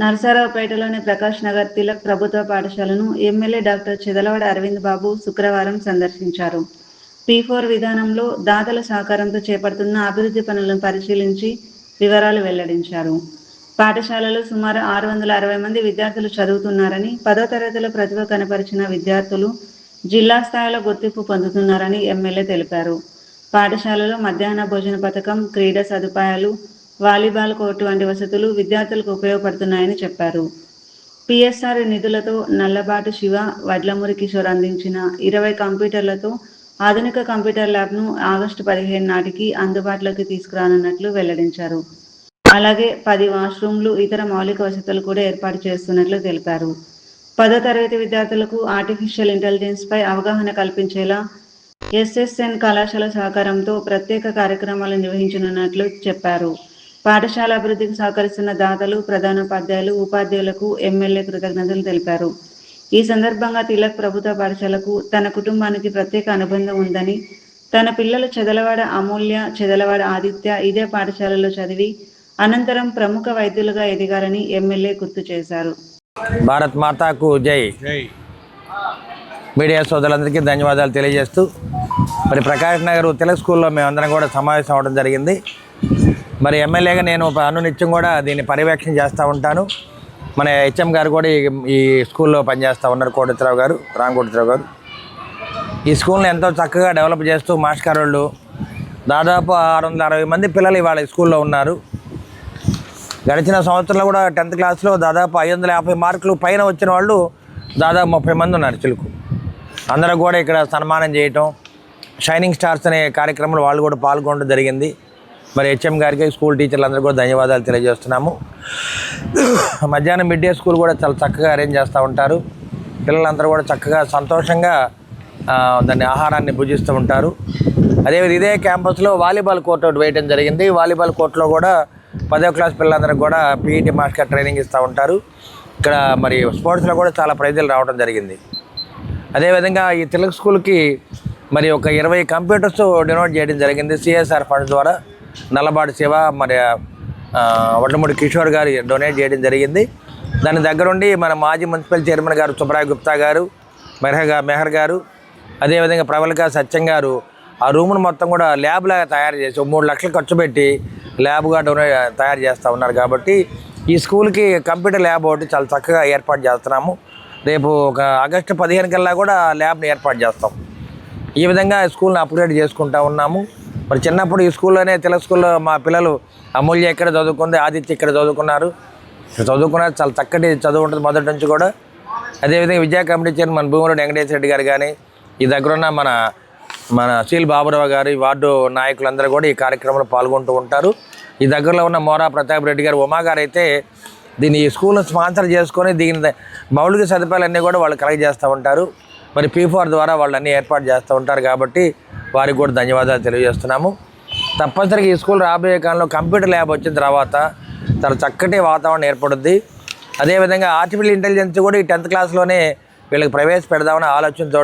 నరసరావుపేటలోని ప్రకాష్ నగర్ తిలక్ ప్రభుత్వ పాఠశాలను MLA doctor Chedalavada Arvind బాబు శుక్రవారం సందర్శించారు. P4 విధానంలో దాతల సహకారంతో చేపడుతున్న అభివృద్ధి పనులను పరిశీలించి వివరాలు వెల్లడించారు. పాఠశాలలో సుమారు 660 మంది విద్యార్థులు చదువుతున్నారని, 10వ తరగతిలో ప్రతిభ కనపరిచిన విద్యార్థులు జిల్లా స్థాయిలో గుర్తింపు పొందుతున్నారని ఎమ్మెల్యే తెలిపారు. పాఠశాలలో మధ్యాహ్న భోజన పథకం, క్రీడా సదుపాయాలు, వాలీబాల్ కోర్టు వంటి వసతులు విద్యార్థులకు ఉపయోగపడుతున్నాయని చెప్పారు. PSR నిధులతో నల్లబాటు శివ, వడ్లమూరి కిషోర్ అందించిన 20 కంప్యూటర్లతో ఆధునిక కంప్యూటర్ ల్యాబ్ను ఆగస్టు 15 నాటికి అందుబాటులోకి తీసుకురానున్నట్లు వెల్లడించారు. అలాగే 10 వాష్రూమ్లు, ఇతర మౌలిక వసతులు కూడా ఏర్పాటు చేస్తున్నట్లు తెలిపారు. 10వ తరగతి విద్యార్థులకు ఆర్టిఫిషియల్ ఇంటెలిజెన్స్ పై అవగాహన కల్పించేలా SSN కళాశాల సహకారంతో ప్రత్యేక కార్యక్రమాలు నిర్వహించనున్నట్లు చెప్పారు. పాఠశాల అభివృద్ధికి సహకరిస్తున్న దాతలు, ప్రధానోపాధ్యాయులు, ఉపాధ్యాయులకు ఎమ్మెల్యే కృతజ్ఞతలు తెలిపారు. ఈ సందర్భంగా తిలక్ ప్రభుత్వ పాఠశాలకు తన కుటుంబానికి ప్రత్యేక అనుబంధం ఉందని, తన పిల్లలు చెదలవాడ అమూల్య, చెదలవాడ ఆదిత్య ఇదే పాఠశాలలో చదివి అనంతరం ప్రముఖ వైద్యులుగా ఎదిగారని ఎమ్మెల్యే గుర్తు చేశారు. భారత్ మాతాకు జై. మీడియా సోదరులందరికీ ధన్యవాదాలు తెలియజేస్తూ, మరి ప్రకాష్ నగర్ తిలక్ స్కూల్లో మేమందరం కూడా సమావేశం అవ్వడం జరిగింది. మరి ఎమ్మెల్యేగా నేను అనునిత్యం కూడా దీన్ని పర్యవేక్షణ చేస్తూ ఉంటాను. మన HM గారు కూడా ఈ స్కూల్లో పనిచేస్తూ ఉన్నారు, కోటేశ్వరరావు గారు, రామకోటేశ్వరరావు గారు. ఈ స్కూల్ని ఎంతో చక్కగా డెవలప్ చేస్తూ మాస్టర్ వాళ్ళు దాదాపు 660 మంది పిల్లలు ఇవాళ ఈ స్కూల్లో ఉన్నారు. గడిచిన సంవత్సరంలో కూడా 10th క్లాస్లో దాదాపు 550 మార్కులు పైన వచ్చిన వాళ్ళు దాదాపు 30 మంది ఉన్నారు చిలుకు. అందరూ కూడా ఇక్కడ సన్మానం చేయటం, షైనింగ్ స్టార్స్ అనే కార్యక్రమంలో వాళ్ళు కూడా పాల్గొనడం జరిగింది. మరి HM గారికి, స్కూల్ టీచర్లందరూ కూడా ధన్యవాదాలు తెలియజేస్తున్నాము. మధ్యాహ్నం మిడ్ డే స్కూల్ కూడా చాలా చక్కగా అరేంజ్ చేస్తూ ఉంటారు. పిల్లలందరూ కూడా చక్కగా సంతోషంగా దాన్ని ఆహారాన్ని భుజిస్తూ ఉంటారు. అదేవిధంగా ఇదే క్యాంపస్లో వాలీబాల్ కోర్ట్ ఒకటి వేయడం జరిగింది. వాలీబాల్ కోర్టులో కూడా 10వ క్లాస్ పిల్లలందరూ కూడా PET మాస్టర్ ట్రైనింగ్ ఇస్తూ ఉంటారు. ఇక్కడ మరి స్పోర్ట్స్లో కూడా చాలా ప్రైజులు రావడం జరిగింది. అదేవిధంగా ఈ తిలక్ స్కూల్కి మరి ఒక 20 కంప్యూటర్స్ డొనేట్ చేయడం జరిగింది CSR ఫండ్స్ ద్వారా. నల్లబాటు శివ, మరి వడ్లమూడి కిషోర్ గారు డొనేట్ చేయడం జరిగింది. దాని దగ్గరుండి మన మాజీ మున్సిపల్ చైర్మన్ గారు సుబ్రాయ్ గుప్తా గారు, మెహర్ గారు, అదేవిధంగా ప్రబలిక సత్యం గారు ఆ రూమ్ను మొత్తం కూడా ల్యాబ్ లాగా తయారు చేసి 3 లక్షలు ఖర్చు పెట్టి ల్యాబ్గా తయారు చేస్తూ ఉన్నారు. కాబట్టి ఈ స్కూల్కి కంప్యూటర్ ల్యాబ్ ఒకటి చాలా చక్కగా ఏర్పాటు చేస్తున్నాము. రేపు ఒక ఆగస్టు 15 కల్లా కూడా ల్యాబ్ని ఏర్పాటు చేస్తాం. ఈ విధంగా స్కూల్ని అప్గ్రేడ్ చేసుకుంటూ ఉన్నాము. మరి చిన్నప్పుడు ఈ స్కూల్లోనే తిలక్ స్కూల్లో మా పిల్లలు అమూల్య ఇక్కడ చదువుకుంది, ఆదిత్య ఇక్కడ చదువుకున్నారు. చాలా చక్కటి చదువు ఉంటుంది మొదటి నుంచి కూడా. అదేవిధంగా విద్యా కమిటీ చైర్మన్ భూమిరెడ్డి వెంకటేశ్వర రెడ్డి గారు కానీ, ఈ దగ్గరున్న మన సీల్ బాబురావు గారు, ఈ వార్డు నాయకులందరూ కూడా ఈ కార్యక్రమంలో పాల్గొంటూ ఉంటారు. ఈ దగ్గరలో ఉన్న మోరా ప్రతాప్ రెడ్డి గారు, ఉమా గారు అయితే దీన్ని ఈ స్కూల్ను స్పాన్సర్ చేసుకొని దీని మౌలిక సదుపాయాలన్నీ కూడా వాళ్ళు కలెక్ట్ చేస్తూ ఉంటారు. మరి P4 ద్వారా వాళ్ళు అన్నీ ఏర్పాటు చేస్తూ ఉంటారు. కాబట్టి వారికి కూడా ధన్యవాదాలు తెలియజేస్తున్నాము. తప్పనిసరిగా ఈ స్కూల్ రాబోయే కాలంలో కంప్యూటర్ ల్యాబ్ వచ్చిన తర్వాత చాలా చక్కటి వాతావరణం ఏర్పడుద్ది. అదేవిధంగా ఆర్టిఫిషియల్ ఇంటెలిజెన్స్ కూడా ఈ 10th క్లాస్లోనే వీళ్ళకి ప్రవేశపెడదామనే ఆలోచనతో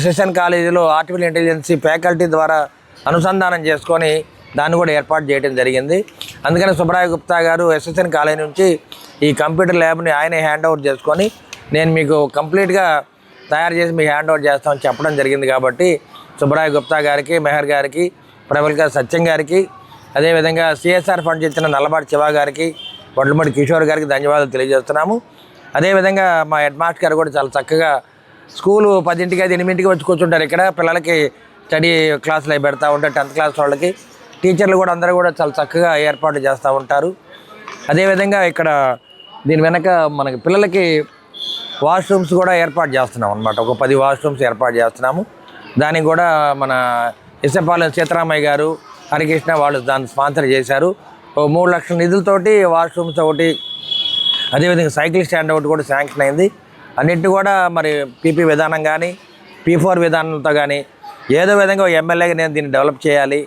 SSN కాలేజీలో ఆర్టిఫిషియల్ ఇంటెలిజెన్స్ ఫ్యాకల్టీ ద్వారా అనుసంధానం చేసుకొని దాన్ని కూడా ఏర్పాటు చేయడం జరిగింది. అందుకని సుబ్రాయ్ గుప్తా గారు SSN కాలేజీ నుంచి ఈ కంప్యూటర్ ల్యాబ్ని ఆయనే హ్యాండ్ ఓవర్ చేసుకొని నేను మీకు కంప్లీట్గా తయారు చేసి మీకు హ్యాండ్ ఓవర్ చేస్తామని చెప్పడం జరిగింది. కాబట్టి సుబ్రాయ్ గుప్తా గారికి, మెహర్ గారికి, ప్రబలిక సత్యం గారికి, అదేవిధంగా CSR ఫండ్స్ ఇచ్చిన నల్లబాటి శివ గారికి, వడ్లమూడి కిషోర్ గారికి ధన్యవాదాలు తెలియజేస్తున్నాము. అదేవిధంగా మా హెడ్ మాస్టర్ గారు కూడా చాలా చక్కగా స్కూలు 10ంటికి 8ంటికి వచ్చి కూర్చుంటారు. ఇక్కడ పిల్లలకి స్టడీ క్లాసులు అవి పెడతా ఉంటారు. 10th క్లాస్ వాళ్ళకి టీచర్లు కూడా అందరూ కూడా చాలా చక్కగా ఏర్పాటు చేస్తూ ఉంటారు. అదేవిధంగా ఇక్కడ దీని వెనక మనకి పిల్లలకి వాష్రూమ్స్ కూడా ఏర్పాటు చేస్తున్నాం అన్నమాట. ఒక 10 వాష్రూమ్స్ ఏర్పాటు చేస్తున్నాము. దానికి కూడా మన ఇసపాలెం సీతారామయ్య గారు, హరికృష్ణ వాళ్ళు దాన్ని స్పాన్సర్ చేశారు. 3 లక్షల నిధులతోటి వాష్రూమ్స్ ఒకటి, అదేవిధంగా సైకిల్ స్టాండ్ ఒకటి కూడా శాంక్షన్ అయింది. అన్నింటి కూడా మరి PP విధానం కానీ P4 విధానంతో కానీ ఏదో విధంగా ఎమ్మెల్యేగా నేను దీన్ని డెవలప్ చేయాలి.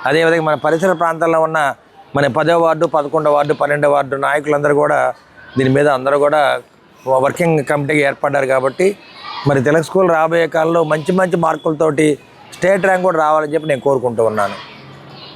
అదేవిధంగా మన పరిసర ప్రాంతాల్లో ఉన్న మన 10వ వార్డు, 11వ వార్డు, 12వ వార్డు నాయకులందరూ కూడా దీని మీద అందరూ కూడా వర్కింగ్ కమిటీకి ఏర్పడ్డారు. కాబట్టి మరి తిలక్ స్కూల్ రాబోయే కాలంలో మంచి మార్కులతోటి స్టేట్ ర్యాంక్ కూడా రావాలని చెప్పి నేను కోరుకుంటూ ఉన్నాను.